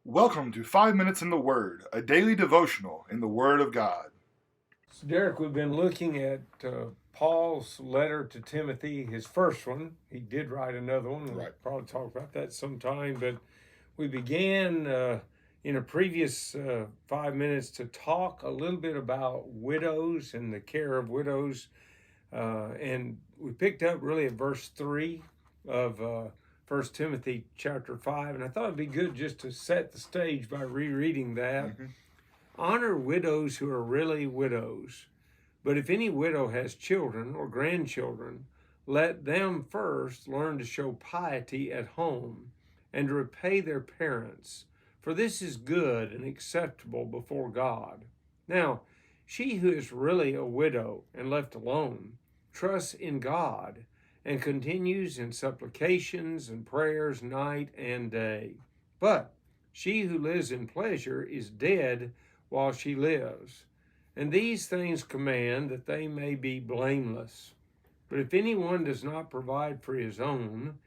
Welcome to 5 Minutes in the Word, a daily devotional in the Word of God. So, Derek, we've been looking at Paul's letter to Timothy, his first one. He did write another one. We'll probably talk about that sometime. But we began in a previous 5 minutes to talk a little bit about widows and the care of widows. And we picked up really at verse 3 of 1 Timothy chapter 5. And I thought it'd be good just to set the stage by rereading that. Honor widows who are really widows. But if any widow has children or grandchildren, let them first learn to show piety at home and to repay their parents, for this is good and acceptable before God. Now, she who is really a widow and left alone trusts in God and continues in supplications and prayers night and day. But she who lives in pleasure is dead while she lives. And these things command that they may be blameless. But if anyone does not provide for his own,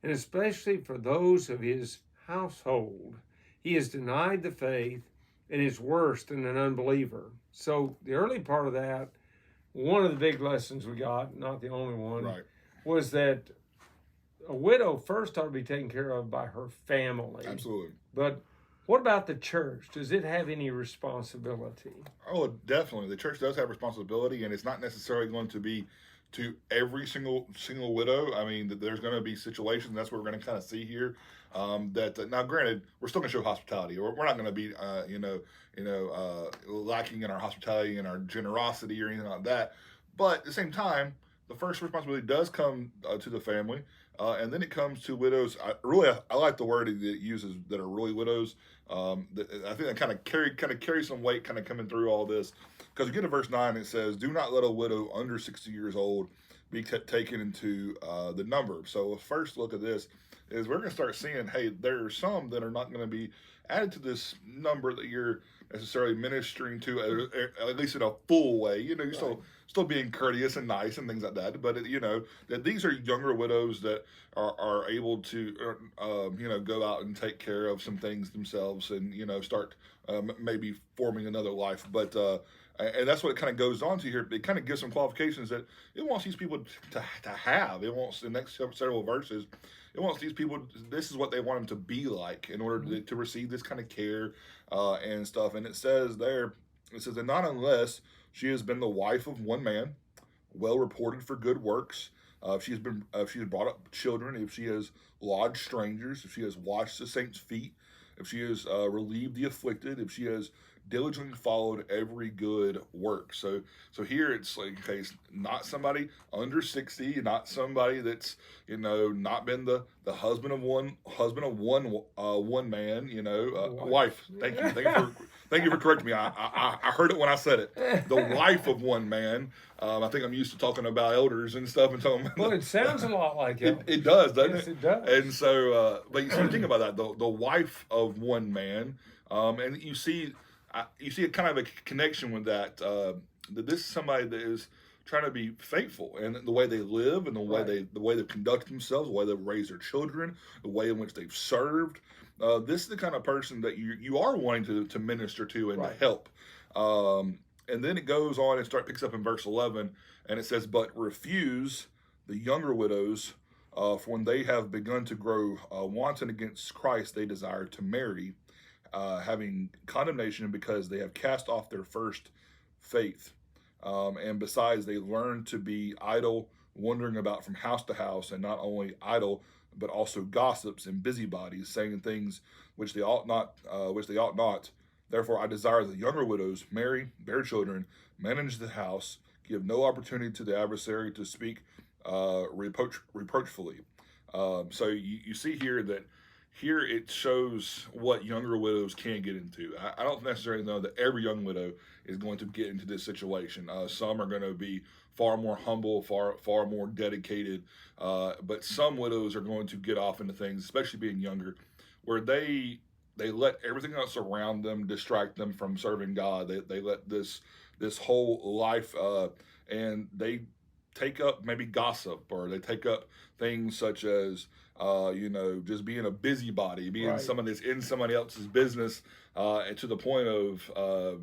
and especially for those of his household, he has denied the faith and is worse than an unbeliever. So the early part of that, one of the big lessons we got, not the only one, was that a widow first ought to be taken care of by her family. Absolutely. But what about the church? Does it have any responsibility? Oh, definitely. The church does have responsibility, and it's not necessarily going to be to every single widow. I mean, there's going to be situations. That's what we're going to kind of see here. Now, granted, we're still going to show hospitality. We're not going to be, lacking in our hospitality and our generosity or anything like that. But at the same time, the first responsibility does come to the family. And then it comes to widows. I like the word that it uses that are really widows. I think that kind of carry some weight, kind of coming through all this, because you get to verse 9. It says, "Do not let a widow under 60 years old be taken into the number." So a first look at this is we're going to start seeing, hey, there are some that are not going to be added to this number that you're necessarily ministering to, at least in a full way. You're still being courteous and nice and things like that. But that these are younger widows that are able to go out and take care of some things themselves and start maybe forming another life. But and that's what it kind of goes on to here. It kind of gives some qualifications that it wants these people to have. It wants the next several verses. It wants these people. This is what they want them to be like in order to receive this kind of care and stuff. And it says there, and not unless she has been the wife of one man, well reported for good works. If she has brought up children, if she has lodged strangers, if she has washed the saints' feet, if she has relieved the afflicted, if she has diligently followed every good work. So here it's like, okay, it's not somebody under 60, not somebody that's not been the husband of one one man, wife. Thank you for correcting me. I heard it when I said it. The wife of one man. I think I'm used to talking about elders and stuff and telling them. Well, it sounds a lot like it. It does, doesn't yes, it? It does. And so, but you think about that, the wife of one man, and you see a kind of a connection with that. That this is somebody that is trying to be faithful in the way they live and the way they conduct themselves, the way they raise their children, the way in which they've served. This is the kind of person that you are wanting to minister to and to help. And then it goes on and picks up in verse 11, and it says, "But refuse the younger widows, for when they have begun to grow wanton against Christ, they desire to marry, having condemnation because they have cast off their first faith. And besides, they learn to be idle, wandering about from house to house, and not only idle, but also gossips and busybodies, saying things which they ought not. Therefore, I desire that younger widows marry, bear children, manage the house, give no opportunity to the adversary to speak reproachfully." So you see here that here it shows what younger widows can get into. I don't necessarily know that every young widow is going to get into this situation. Some are going to be far more humble, far more dedicated, but some widows are going to get off into things, especially being younger, where they let everything else around them distract them from serving God. They let this whole life, and they take up maybe gossip, or they take up things such as just being a busybody, being Right. someone that's in somebody else's business, and to the point of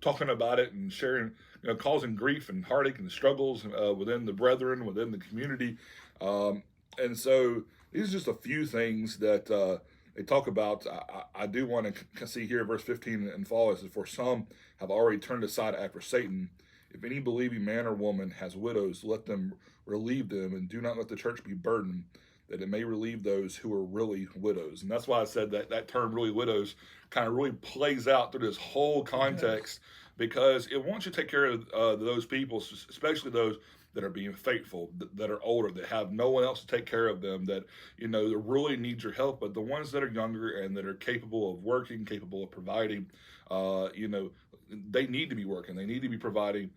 talking about it and sharing, causing grief and heartache and struggles within the brethren, within the community. And so these are just a few things that they talk about. I do want to see here, verse 15 and following, says, "For some have already turned aside after Satan. If any believing man or woman has widows, let them relieve them, and do not let the church be burdened, that it may relieve those who are really widows." And that's why I said that term "really widows" kind of really plays out through this whole context, because it wants you to take care of those people, especially those that are being faithful, that are older, that have no one else to take care of them, that that really need your help. But the ones that are younger and that are capable of working, capable of providing, they need to be working. They need to be providing,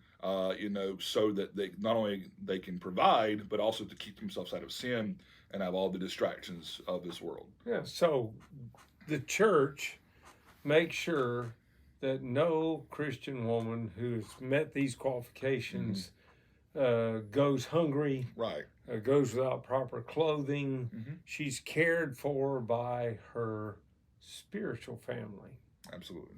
so that they not only they can provide, but also to keep themselves out of sin and have all the distractions of this world. Yeah. So the church makes sure that no Christian woman who has met these qualifications goes hungry, Right. Goes without proper clothing. Mm-hmm. She's cared for by her spiritual family. Absolutely.